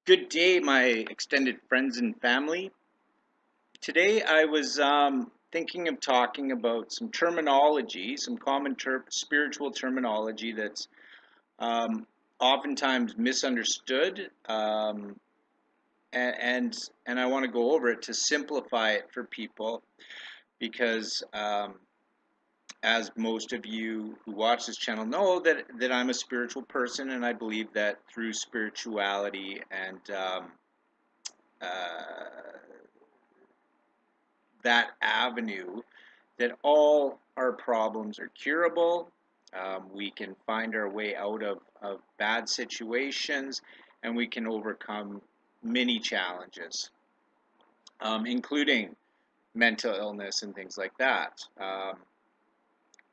Good day, my extended friends and family. Today I was thinking of talking about some terminology, some common spiritual terminology that's um, oftentimes misunderstood, and I want to go over it to simplify it for people because as most of you who watch this channel know that I'm a spiritual person, and I believe that through spirituality and uh, that avenue that all our problems are curable. We can find our way out of bad situations, and we can overcome many challenges, including mental illness and things like that.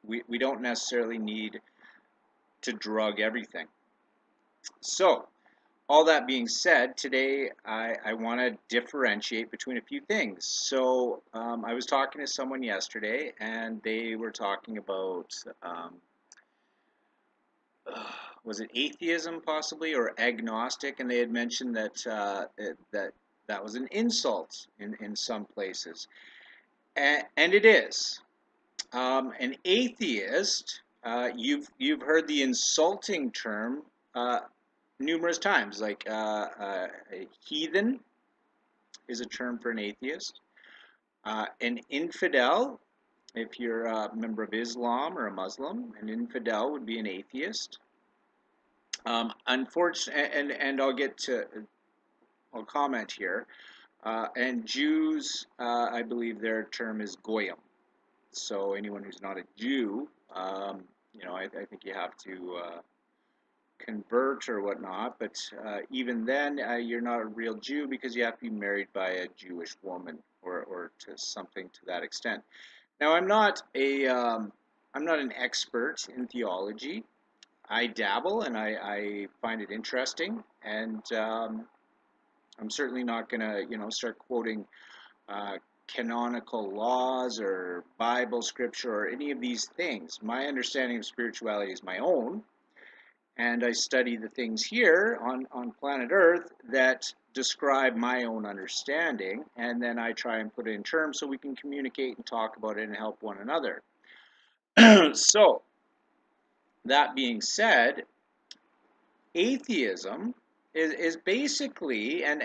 We don't necessarily need to drug everything. So, all that being said, today I want to differentiate between a few things. So I was talking to someone yesterday, and they were talking about was it atheism possibly or agnostic, and they had mentioned that that was an insult in some places, and it is. An atheist, you've heard the insulting term numerous times, like a heathen is a term for an atheist. An infidel, if you're a member of Islam or a Muslim, an infidel would be an atheist. Unfortunately, and I'll comment here. And Jews, I believe their term is goyim. So anyone who's not a Jew, I think you have to convert or whatnot, but even then, you're not a real Jew because you have to be married by a Jewish woman or to something to that extent. Now, I'm not an expert in theology. I dabble and I find it interesting, and I'm certainly not going to, start quoting uh, canonical laws or Bible scripture or any of these things. My understanding of spirituality is my own, and I study the things here on planet Earth that describe my own understanding, and then I try and put it in terms so we can communicate and talk about it and help one another. So, that being said, atheism is basically, and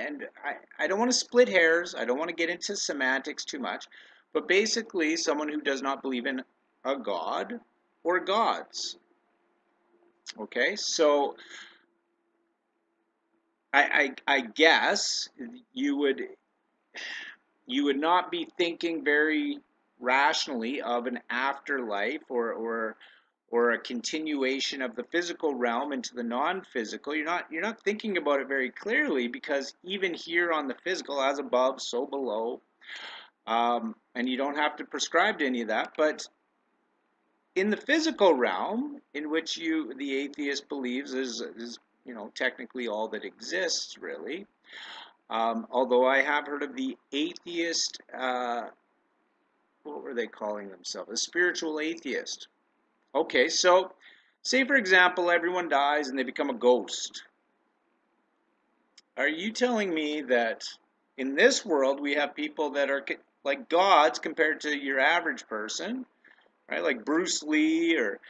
I don't want to split hairs, I don't want to get into semantics too much, but basically someone who does not believe in a god or gods. Okay, so I guess you would not be thinking very rationally of an afterlife or a continuation of the physical realm into the non-physical. You're not thinking about it very clearly, because even here on the physical, as above, so below, and you don't have to prescribe to any of that, but in the physical realm, in which the atheist believes is technically all that exists, really. Although I have heard of the atheist, what were they calling themselves? A spiritual atheist. Okay, so say for example, everyone dies and they become a ghost. Are you telling me that in this world we have people that are like gods compared to your average person, right? Like Bruce Lee, or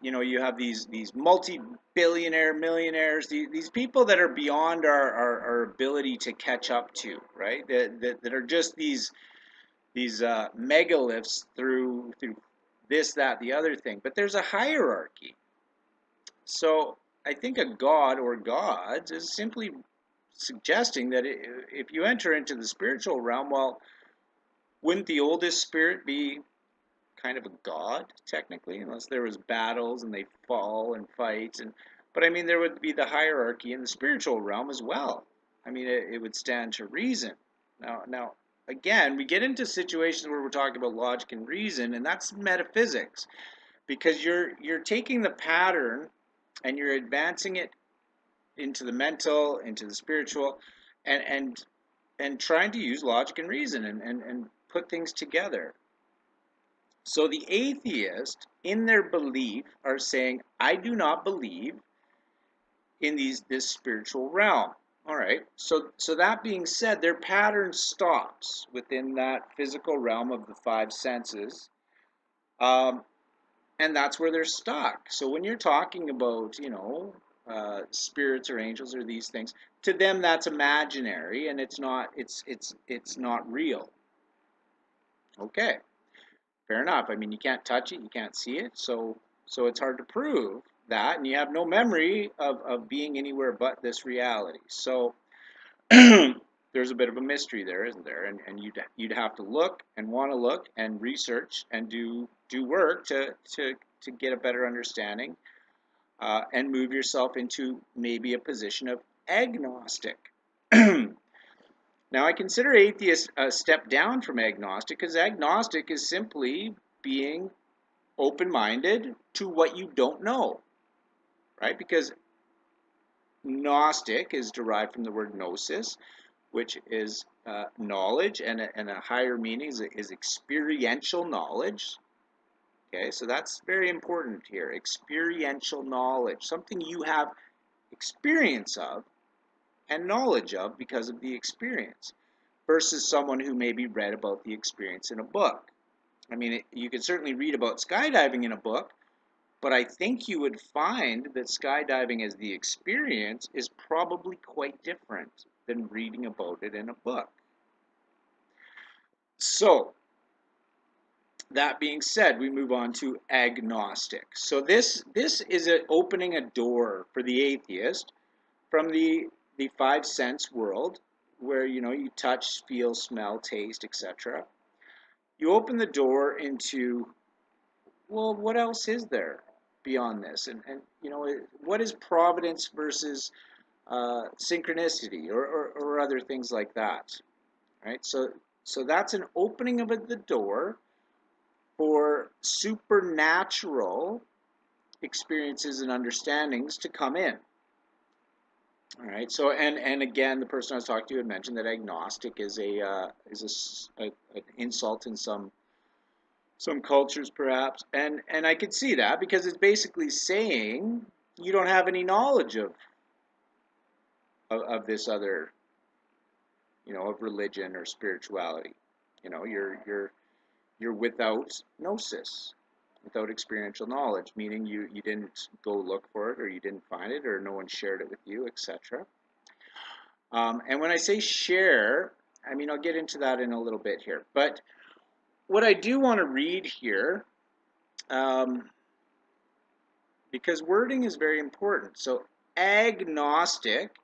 you have these multi-billionaire millionaires, these people that are beyond our ability to catch up to, right? That are just these megaliths through this, that, the other thing. But there's a hierarchy. So I think a god or gods is simply suggesting that if you enter into the spiritual realm, well, wouldn't the oldest spirit be kind of a god technically, unless there was battles and they fall and fight, but I mean there would be the hierarchy in the spiritual realm as well. I mean it would stand to reason. Now again, we get into situations where we're talking about logic and reason, and that's metaphysics, because you're taking the pattern and you're advancing it into the mental, into the spiritual, and and trying to use logic and reason and put things together. So the atheist, in their belief, are saying, I do not believe in this spiritual realm. All right. So that being said, their pattern stops within that physical realm of the five senses, um, and that's where they're stuck. So when you're talking about, spirits or angels or these things, to them that's imaginary, and it's not real. Okay, fair enough. I mean, you can't touch it, you can't see it, so it's hard to prove that, and you have no memory of being anywhere but this reality. So there's a bit of a mystery there, isn't there? And you'd have to look and want to look and research and do work to get a better understanding, and move yourself into maybe a position of agnostic. Now, I consider atheist a step down from agnostic, because agnostic is simply being open-minded to what you don't know, right? Because Gnostic is derived from the word gnosis, which is knowledge, and a higher meaning is experiential knowledge. Okay, so that's very important here. Experiential knowledge, something you have experience of and knowledge of because of the experience, versus someone who maybe read about the experience in a book. I mean, you could certainly read about skydiving in a book, but I think you would find that skydiving as the experience is probably quite different than reading about it in a book. So, that being said, we move on to agnostic. So this is opening a door for the atheist from the five sense world, where you touch, feel, smell, taste, etc. You open the door into, well, what else is there beyond this? And what is providence versus synchronicity, or other things like that, right? So that's an opening of the door for supernatural experiences and understandings to come in. All right. So and again, the person I was talking to had mentioned that agnostic is an insult in some cultures, perhaps, and I could see that, because it's basically saying you don't have any knowledge of this other, of religion or spirituality. You're without gnosis, without experiential knowledge, meaning you didn't go look for it, or you didn't find it, or no one shared it with you, etc. And when I say share, I mean, I'll get into that in a little bit here. But what I do want to read here, um, because wording is very important. So agnostic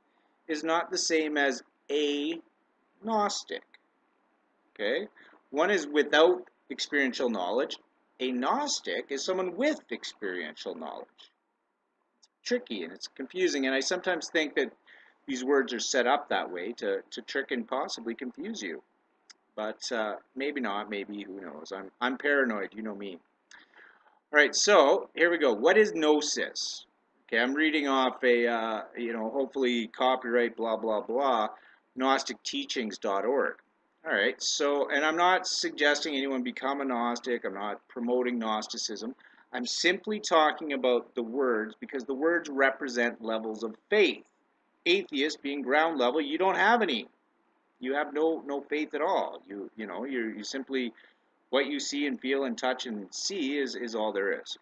is not the same as agnostic. Okay? One is without experiential knowledge. A Gnostic is someone with experiential knowledge. It's tricky and it's confusing, and I sometimes think that these words are set up that way to trick and possibly confuse you. But maybe not, maybe, who knows. I'm paranoid, you know me. All right, so here we go. What is gnosis? Okay, I'm reading off a, hopefully copyright, blah, blah, blah, gnosticteachings.org. All right, so, and I'm not suggesting anyone become a Gnostic. I'm not promoting Gnosticism. I'm simply talking about the words, because the words represent levels of faith. Atheist being ground level, you don't have any. You have no faith at all. You simply, what you see and feel and touch and see is all there is.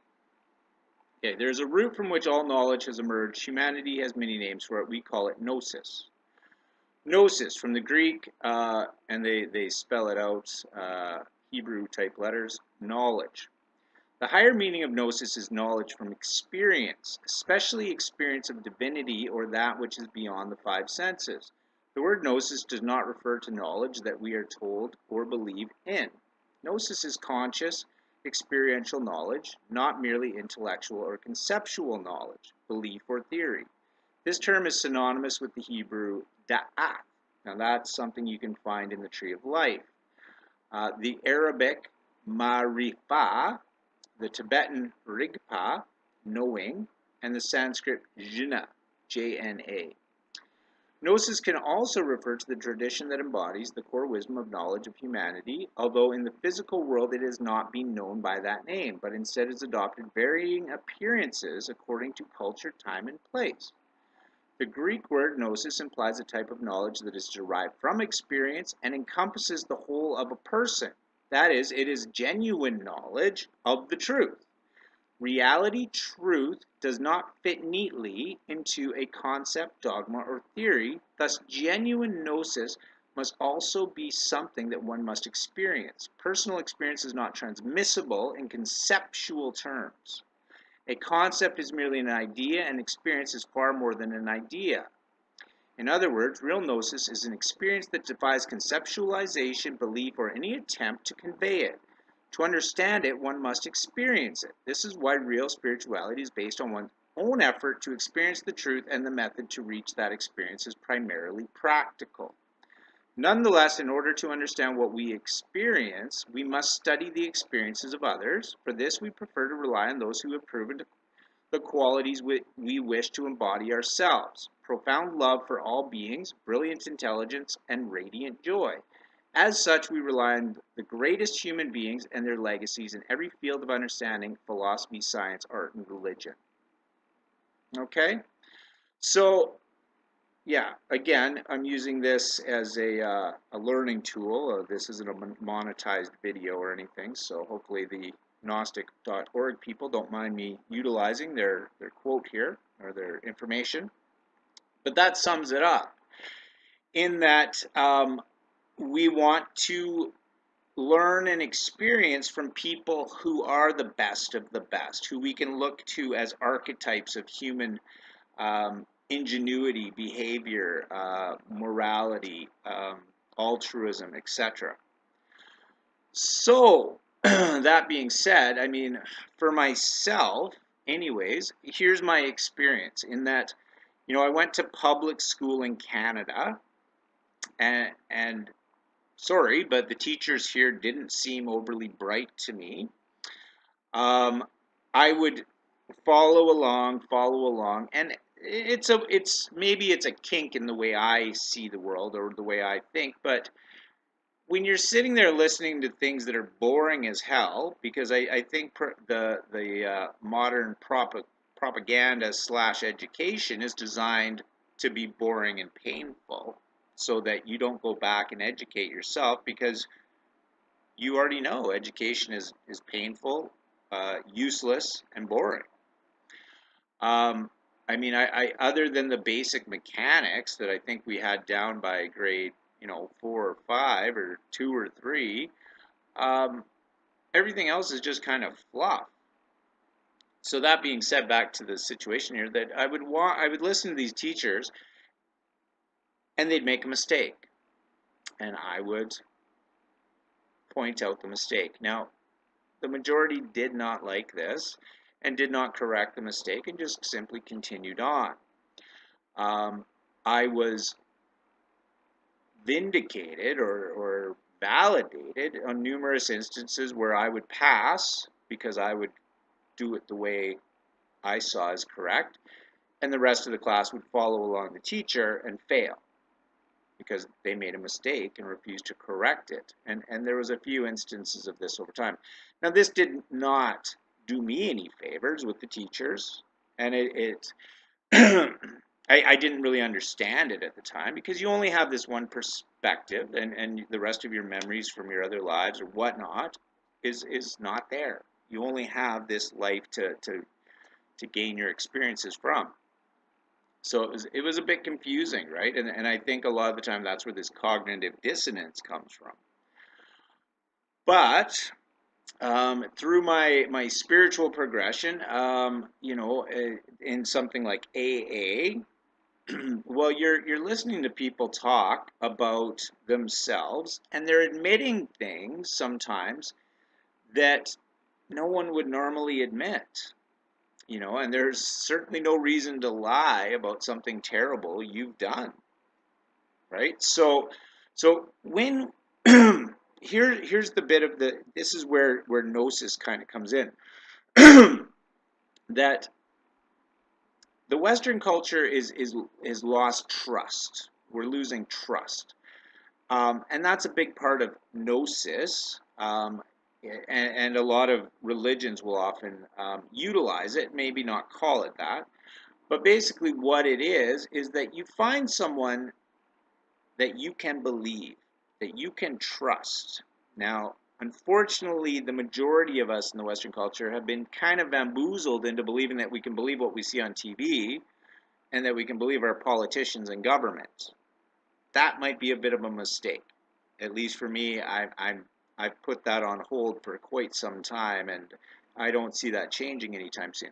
Okay, there's a root from which all knowledge has emerged. Humanity has many names for it. We call it gnosis. Gnosis, from the Greek, and they spell it out, Hebrew type letters, knowledge. The higher meaning of gnosis is knowledge from experience, especially experience of divinity or that which is beyond the five senses. The word gnosis does not refer to knowledge that we are told or believe in. Gnosis is conscious, experiential knowledge, not merely intellectual or conceptual knowledge, belief, or theory. This term is synonymous with the Hebrew da'at. Now that's something you can find in the Tree of Life. The Arabic marifah, the Tibetan rigpa, knowing, and the Sanskrit jna, J-N-A. Gnosis can also refer to the tradition that embodies the core wisdom of knowledge of humanity, although in the physical world it has not been known by that name, but instead has adopted varying appearances according to culture, time, and place. The Greek word gnosis implies a type of knowledge that is derived from experience and encompasses the whole of a person. That is, it is genuine knowledge of the truth. Reality truth does not fit neatly into a concept, dogma, or theory. Thus, genuine gnosis must also be something that one must experience. Personal experience is not transmissible in conceptual terms. A concept is merely an idea, and experience is far more than an idea. In other words, real gnosis is an experience that defies conceptualization, belief, or any attempt to convey it. To understand it, one must experience it. This is why real spirituality is based on one's own effort to experience the truth, and the method to reach that experience is primarily practical. Nonetheless, in order to understand what we experience, we must study the experiences of others. For this, we prefer to rely on those who have proven the qualities we wish to embody ourselves: profound love for all beings, brilliant intelligence, and radiant joy. As such, we rely on the greatest human beings and their legacies in every field of understanding: philosophy, science, art, and religion. Okay? So, yeah, again, I'm using this as a learning tool. This isn't a monetized video or anything, so hopefully the Gnostic.org people don't mind me utilizing their quote here, or their information. But that sums it up, in that we want to learn and experience from people who are the best of the best, who we can look to as archetypes of human ingenuity, behavior, morality, altruism, etc. So, that being said, I mean, for myself, anyways, here's my experience in that, I went to public school in Canada, and sorry, but the teachers here didn't seem overly bright to me. I would follow along, and maybe it's a kink in the way I see the world or the way I think, but when you're sitting there listening to things that are boring as hell, because I think the modern propaganda / education is designed to be boring and painful, so that you don't go back and educate yourself, because you already know education is painful, useless, and boring. I mean, I other than the basic mechanics that I think we had down by grade, 4 or 5 or 2 or 3, everything else is just kind of fluff. So that being said, back to the situation here, that I would listen to these teachers, and they'd make a mistake, and I would point out the mistake. Now, the majority did not like this and did not correct the mistake and just simply continued on. I was vindicated or validated on numerous instances where I would pass because I would do it the way I saw as correct, and the rest of the class would follow along the teacher and fail because they made a mistake and refused to correct it. And there was a few instances of this over time. Now, this did not do me any favors with the teachers, and I didn't really understand it at the time, because you only have this one perspective, and the rest of your memories from your other lives or whatnot is not there. You only have this life to gain your experiences from. So it was a bit confusing, right? And I think a lot of the time that's where this cognitive dissonance comes from. But through my spiritual progression, in something like AA, well, you're listening to people talk about themselves, and they're admitting things sometimes that no one would normally admit. And there's certainly no reason to lie about something terrible you've done, right? So when here's the bit of this is where gnosis kind of comes in, that the Western culture is lost trust. We're losing trust, and that's a big part of gnosis. And a lot of religions will often utilize it, maybe not call it that. But basically what it is that you find someone that you can believe, that you can trust. Now, unfortunately, the majority of us in the Western culture have been kind of bamboozled into believing that we can believe what we see on TV and that we can believe our politicians and government. That might be a bit of a mistake. At least for me, I've put that on hold for quite some time, and I don't see that changing anytime soon.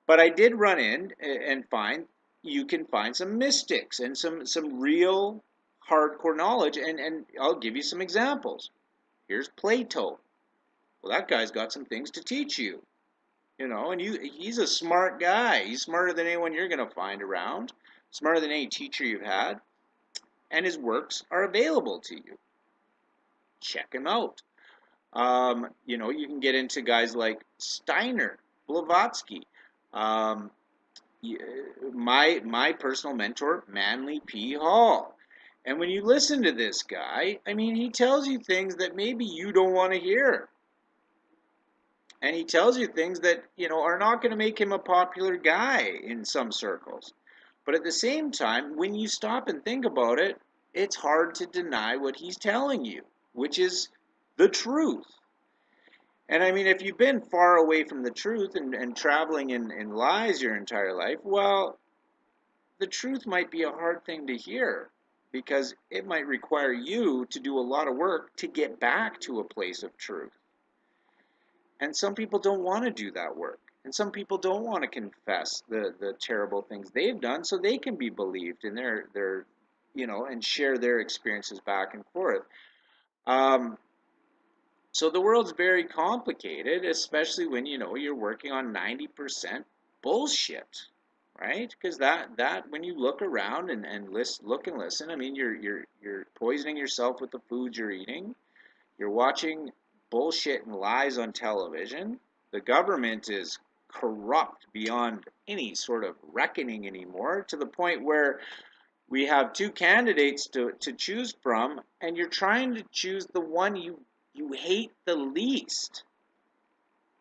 But I did run in and find you can find some mystics and some real hardcore knowledge, and I'll give you some examples. Here's Plato. Well, that guy's got some things to teach you, and he's a smart guy. He's smarter than anyone you're going to find around, smarter than any teacher you've had, and his works are available to you. Check him out. You can get into guys like Steiner, Blavatsky. Um, my personal mentor, Manly P. Hall. And when you listen to this guy, I mean, he tells you things that maybe you don't want to hear. And he tells you things that, are not going to make him a popular guy in some circles. But at the same time, when you stop and think about it, it's hard to deny what he's telling you, which is the truth. And I mean, if you've been far away from the truth and traveling in lies your entire life, well, the truth might be a hard thing to hear because it might require you to do a lot of work to get back to a place of truth. And some people don't want to do that work. And some people don't want to confess the terrible things they've done so they can be believed in their and share their experiences back and forth. So the world's very complicated, especially when you're working on 90% bullshit, right? Because that when you look around and look and listen, I mean, you're poisoning yourself with the foods you're eating. You're watching bullshit and lies on television. The government is corrupt beyond any sort of reckoning anymore, to the point where we have two candidates to choose from, and you're trying to choose the one you hate the least.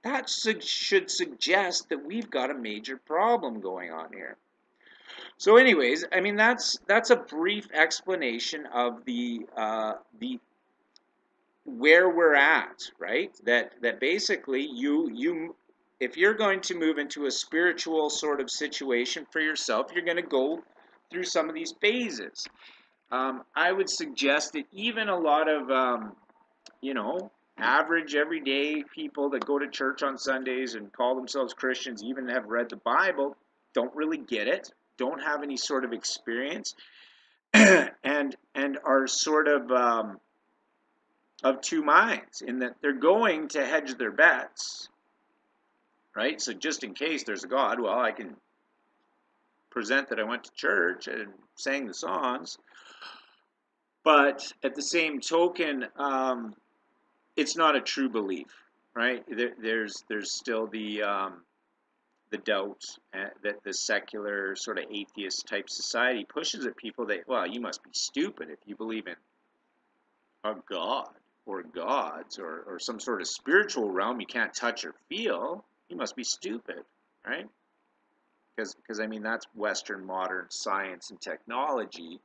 That should suggest that we've got a major problem going on here. So, anyways, I mean that's a brief explanation of the where we're at, right? That basically you if you're going to move into a spiritual sort of situation for yourself, you're going to go through some of these phases. I would suggest that even a lot of average everyday people that go to church on Sundays and call themselves Christians, even have read the Bible, don't really get it, don't have any sort of experience, and are sort of two minds in that they're going to hedge their bets, right? So just in case there's a God, well, I can present that I went to church and sang the songs, but at the same token, it's not a true belief, right? There's still the doubt that the secular sort of atheist type society pushes at people that, well, you must be stupid if you believe in a god or gods or some sort of spiritual realm you can't touch or feel. You must be stupid, right? Because I mean, that's Western modern science and technology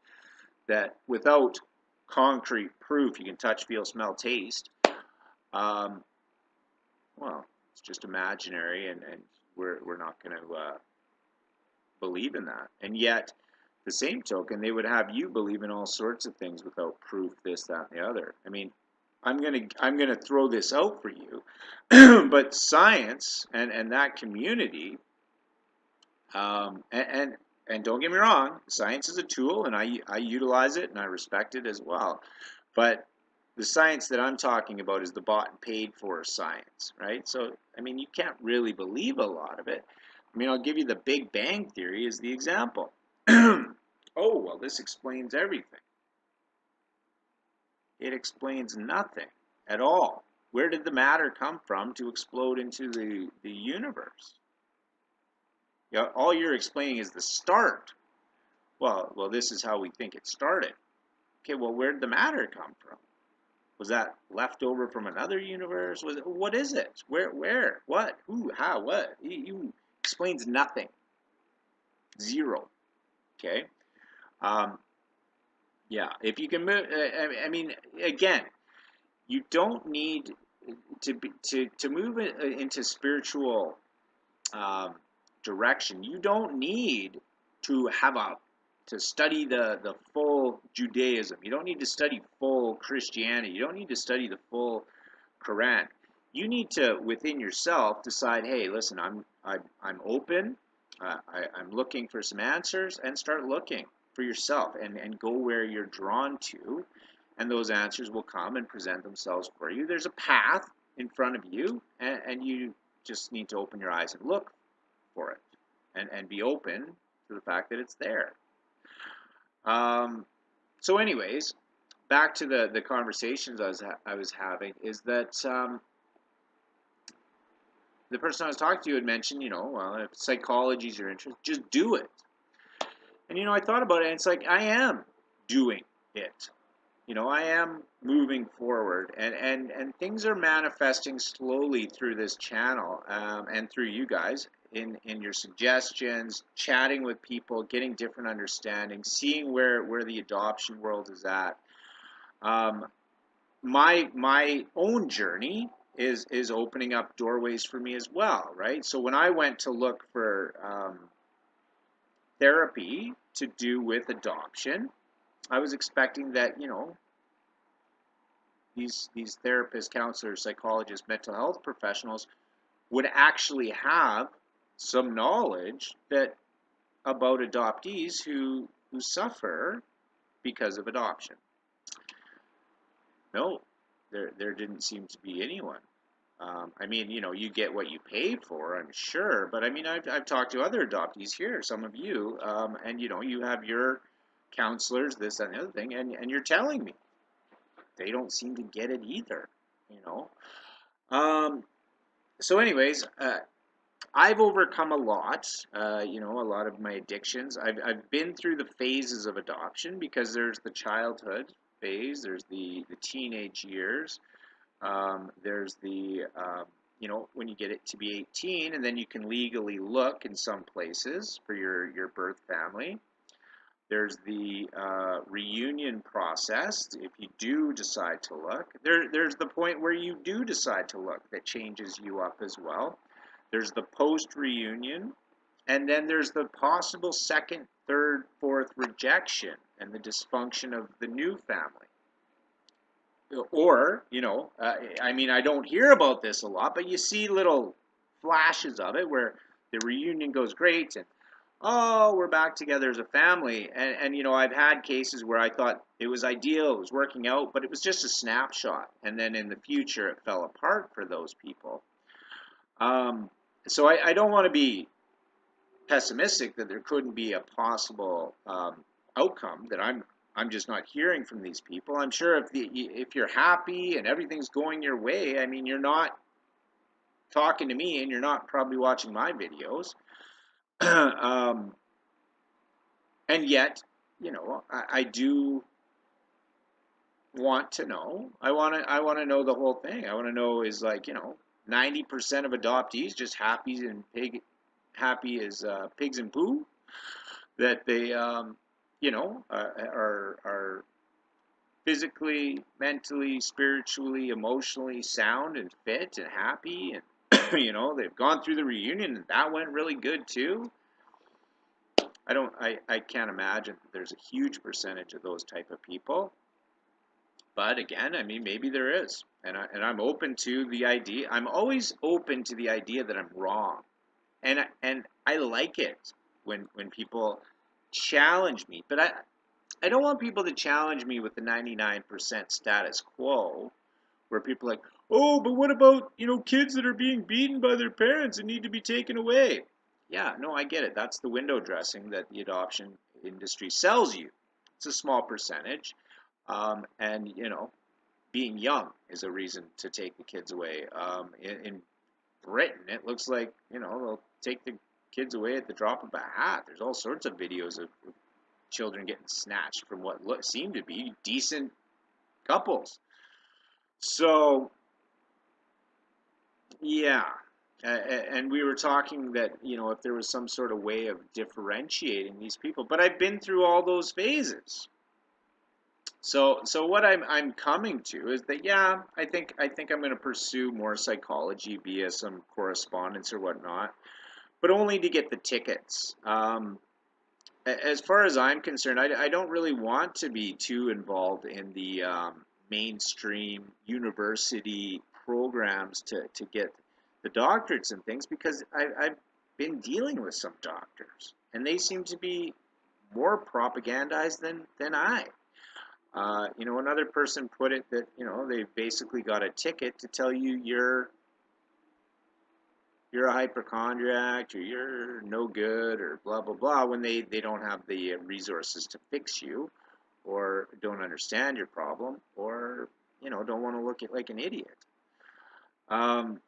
that without concrete proof you can touch, feel, smell, taste, well, it's just imaginary, and we're not going to believe in that. And yet, the same token, they would have you believe in all sorts of things without proof, this, that, and the other. I mean, I'm gonna throw this out for you, but science and that community, and don't get me wrong, science is a tool, and I utilize it and I respect it as well, but the science that I'm talking about is the bought and paid for science, right? So, I mean, you can't really believe a lot of it. I mean, I'll give you the Big Bang Theory as the example. Oh, well, this explains everything. It explains nothing at all. Where did the matter come from to explode into the universe? All you're explaining is the start. Well, this is how we think it started. Okay, well, where did the matter come from? Was that left over from another universe? What is it? Where? What? Who? How? What? He explains nothing. Zero. Okay. Um, yeah. If you can move, I mean, again, you don't need to move into spiritual um, direction. You don't need to have a to study the full Judaism. You don't need to study full Christianity. You don't need to study the full Quran. You need to within yourself decide, hey, listen, I'm open. I'm looking for some answers, and start looking for yourself, and go where you're drawn to, and those answers will come and present themselves for you. There's a path in front of you, and you just need to open your eyes and look for it, and be open to the fact that it's there. Um, so, anyways, back to the conversations I was having is that the person I was talking to had mentioned, well, if psychology is your interest, just do it. And I thought about it, and it's like I am doing it. I am moving forward, and things are manifesting slowly through this channel, and through you guys in your suggestions, chatting with people, getting different understanding, seeing where the adoption world is at. Um, my own journey is opening up doorways for me as well, right? So when I went to look for therapy to do with adoption, I was expecting that these therapists, counselors, psychologists, mental health professionals would actually have some knowledge that about adoptees who suffer because of adoption. No, there didn't seem to be anyone. I mean, you get what you pay for, I'm sure, but I mean, I've talked to other adoptees here, some of you, and you have your counselors, this and the other thing, and you're telling me they don't seem to get it either, you know. So, anyways, I've overcome a lot, a lot of my addictions. I've been through the phases of adoption because there's the childhood phase, there's the teenage years, there's the, when you get it to be 18, and then you can legally look in some places for your birth family. There's the reunion process if you do decide to look. There's the point where you do decide to look that changes you up as well. There's the post reunion, and then there's the possible second, third, fourth rejection and the dysfunction of the new family. Or, I mean, I don't hear about this a lot, but you see little flashes of it where the reunion goes great and, oh, we're back together as a family. And I've had cases where I thought it was ideal, it was working out, but it was just a snapshot. And then in the future, it fell apart for those people. So I don't want to be pessimistic that there couldn't be a possible outcome that I'm just not hearing from these people. I'm sure if you're happy and everything's going your way, I mean, you're not talking to me and you're not probably watching my videos. um, and yet, I do want to know. I want to know the whole thing. I want to know is like 90% of adoptees just happy as pigs and poo, that they are physically, mentally, spiritually, emotionally sound and fit and happy, and they've gone through the reunion and that went really good too. I can't imagine that there's a huge percentage of those type of people. But again, I mean, maybe there is, and I'm open to the idea. I'm always open to the idea that I'm wrong, and I like it when people challenge me. But I don't want people to challenge me with the 99% status quo, where people are like, oh, but what about kids that are being beaten by their parents and need to be taken away? Yeah, no, I get it. That's the window dressing that the adoption industry sells you. It's a small percentage. And being young is a reason to take the kids away. In Britain, it looks like they'll take the kids away at the drop of a hat. There's all sorts of videos of children getting snatched from what seem to be decent couples. So, yeah. And we were talking that, if there was some sort of way of differentiating these people, but I've been through all those phases. So what I'm coming to is that, yeah, I think I'm going to pursue more psychology via some correspondence or whatnot, but only to get the tickets. As far as I'm concerned, I don't really want to be too involved in the mainstream university programs to get the doctorates and things, because I've been dealing with some doctors, and they seem to be more propagandized than I. Another person put it that, they've basically got a ticket to tell you you're a hypochondriac, or you're no good, or blah blah blah, when they don't have the resources to fix you, or don't understand your problem, or don't want to look at like an idiot. um,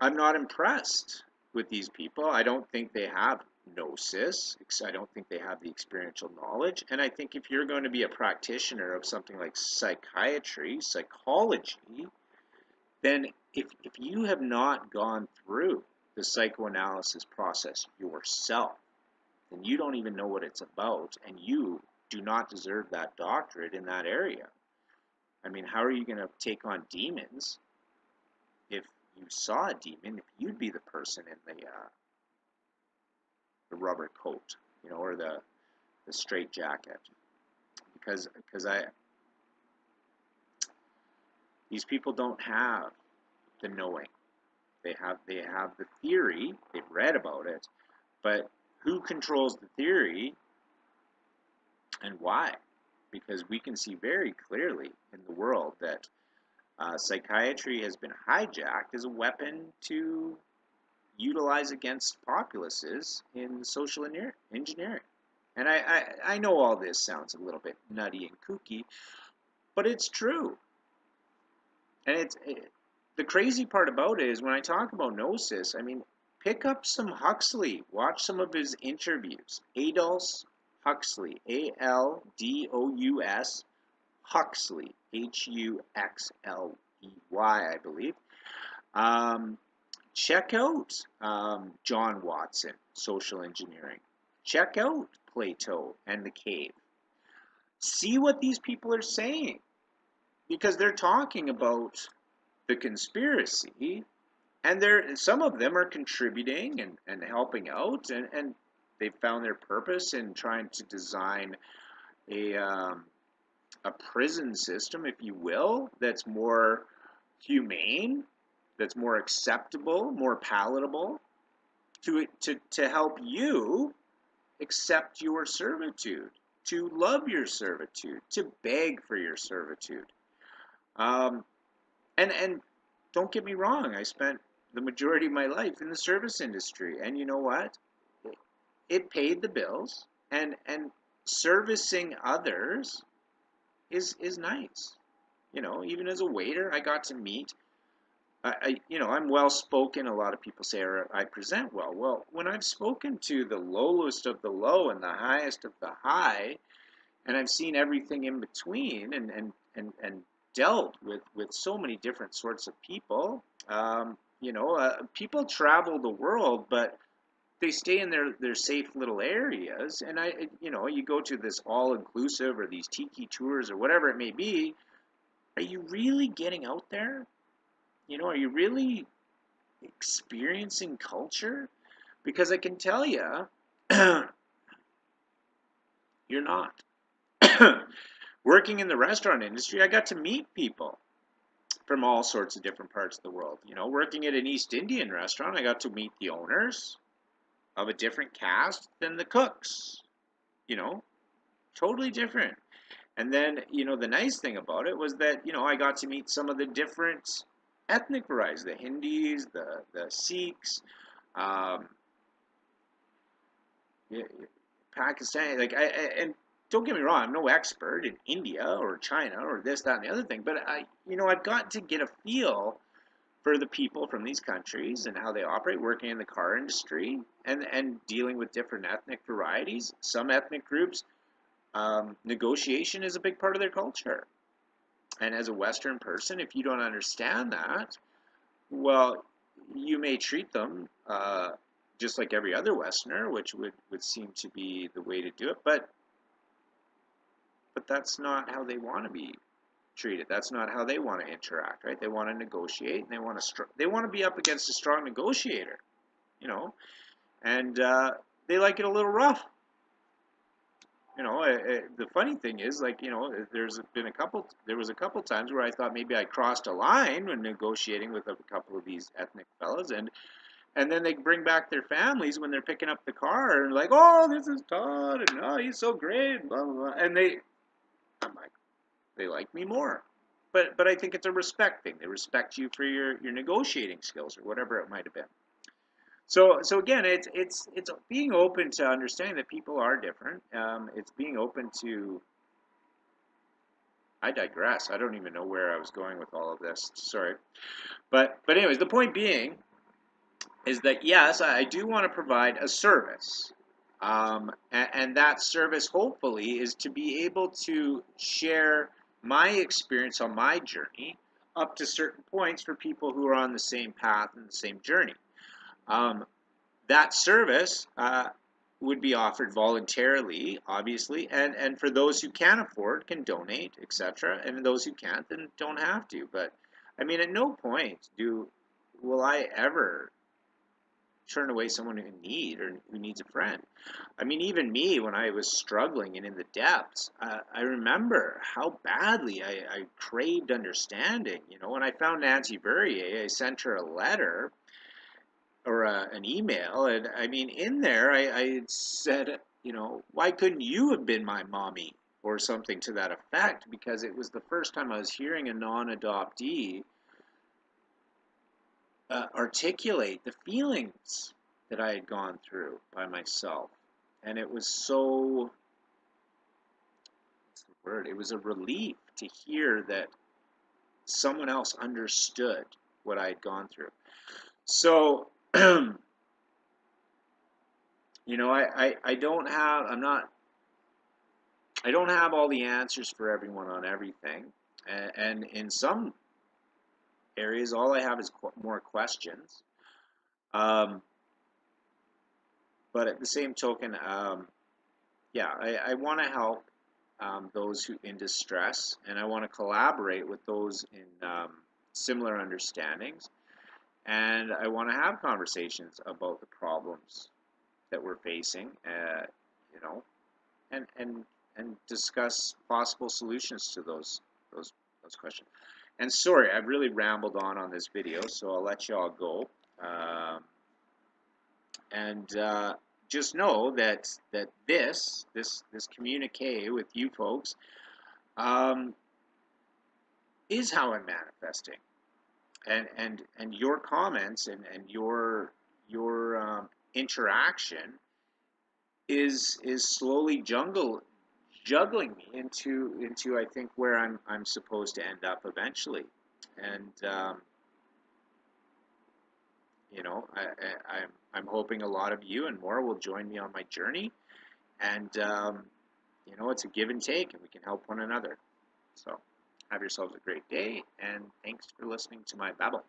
I'm not impressed with these people. I don't think they have gnosis. I don't think they have the experiential knowledge. And I think if you're going to be a practitioner of something like psychiatry, psychology, then if you have not gone through the psychoanalysis process yourself, then you don't even know what it's about, and you do not deserve that doctorate in that area. I mean, how are you going to take on demons if you saw a demon? If you'd be the person in the rubber coat, or the straight jacket, because I these people don't have the knowing. They have the theory. They've read about it, but who controls the theory and why? Because we can see very clearly in the world that psychiatry has been hijacked as a weapon to utilize against populaces in social engineering. And I know all this sounds a little bit nutty and kooky, but it's true. And the crazy part about it is, when I talk about gnosis, I mean, pick up some Huxley, watch some of his interviews. Aldous Huxley, Aldous Huxley, Huxley, I believe. Um, Check out John Watson, Social Engineering. Check out Plato and the Cave. See what these people are saying, because they're talking about the conspiracy, and some of them are contributing and helping out, and they've found their purpose in trying to design a a prison system, if you will, that's more humane, that's more acceptable, more palatable, to help you accept your servitude, to love your servitude, to beg for your servitude. Um, and don't get me wrong, I spent the majority of my life in the service industry, and you know what? It paid the bills, and servicing others is nice. Even as a waiter, I got to meet. I'm well spoken. A lot of people say I present well. Well, when I've spoken to the lowest of the low and the highest of the high, and I've seen everything in between, and dealt with so many different sorts of people. People travel the world, but they stay in their safe little areas. And you go to this all inclusive or these tiki tours or whatever it may be. Are you really getting out there? Are you really experiencing culture? Because I can tell you, you're not. Working in the restaurant industry, I got to meet people from all sorts of different parts of the world. Working at an East Indian restaurant, I got to meet the owners of a different caste than the cooks. You know, totally different. And then, the nice thing about it was that, I got to meet some of the different ethnic varieties, the Hindis, the Sikhs, um, Pakistani, and don't get me wrong, I'm no expert in India or China or this, that, and the other thing, but I've got to get a feel for the people from these countries and how they operate, working in the car industry and dealing with different ethnic varieties. Some ethnic groups, negotiation is a big part of their culture. And as a Western person, if you don't understand that, well, you may treat them just like every other Westerner, which would seem to be the way to do it, but that's not how they want to be treated. That's not how they want to interact, right? They want to negotiate, and they want to be up against a strong negotiator, you know, and they like it a little rough. The funny thing is, like, there was a couple times where I thought maybe I crossed a line when negotiating with a couple of these ethnic fellas, and then they bring back their families when they're picking up the car and like, oh, this is Todd, and oh, he's so great, and blah blah blah, and I'm like, they like me more, but I think it's a respect thing. They respect you for your negotiating skills or whatever it might have been. So again, it's being open to understanding that people are different. It's being open to. I digress. I don't even know where I was going with all of this. Sorry, but anyways, the point being is that yes, I do want to provide a service, and that service hopefully is to be able to share my experience on my journey up to certain points for people who are on the same path and the same journey. Um, that service would be offered voluntarily, obviously, and for those who can afford can donate, etc. And those who can't then don't have to. But I mean, at no point will I ever turn away someone in need or who needs a friend. I mean, even me when I was struggling and in the depths, I remember how badly I craved understanding. When I found Nancy Verrier, I sent her a letter or an email, and I mean, in there, I said, why couldn't you have been my mommy or something to that effect? Because it was the first time I was hearing a non-adoptee articulate the feelings that I had gone through by myself, and it was so. What's the word? It was a relief to hear that someone else understood what I had gone through. So. I don't have, I don't have all the answers for everyone on everything. And in some areas, all I have is more questions. Um, but at the same token, yeah, I want to help those who in distress, and I want to collaborate with those in similar understandings. And I want to have conversations about the problems that we're facing, you know, and and discuss possible solutions to those questions. And sorry, I've really rambled on this video, so I'll let you all go. Um, and just know that this communique with you folks um, is how I'm manifesting, and your comments and your interaction is slowly juggling me into I think where I'm supposed to end up eventually, and I'm hoping a lot of you and more will join me on my journey, and it's a give and take, and we can help one another. So have yourselves a great day, and thanks for listening to my babble.